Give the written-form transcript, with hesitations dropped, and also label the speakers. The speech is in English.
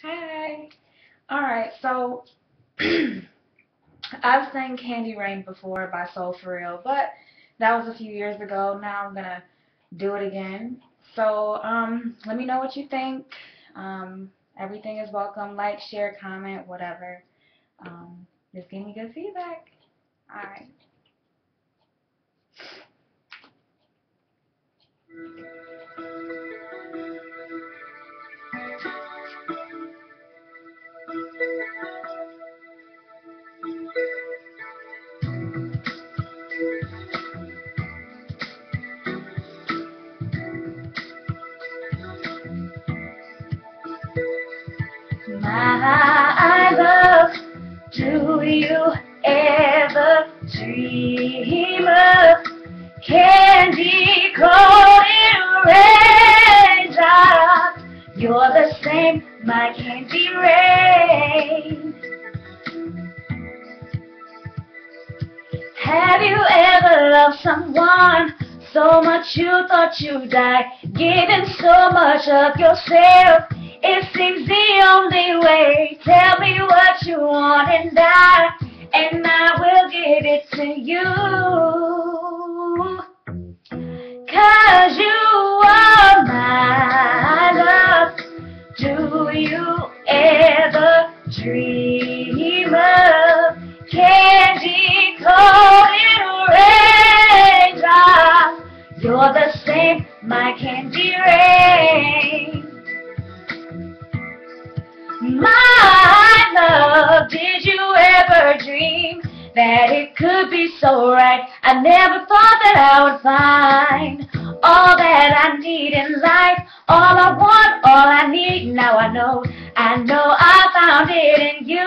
Speaker 1: Hi. Alright, so I've sang Candy Rain before by Soul For Real, but that was a few years ago. Now I'm gonna do it again. So, let me know what you think. Everything is welcome. Like, share, comment, whatever. Just give me good feedback. Alright. My love, do you ever dream of candy coated raindrops? You're the same, my candy rain. Have you ever loved someone so much you thought you'd die, giving so much of yourself? It seems the only way. Tell me what you want and I will give it to you. 'Cause you are my love. Do you ever dream of candy coated raindrops? You're the same, my candy rain. My love, did you ever dream that it could be so right? I never thought that I would find all that I need in life. All I want, all I need, now I know I found it in you.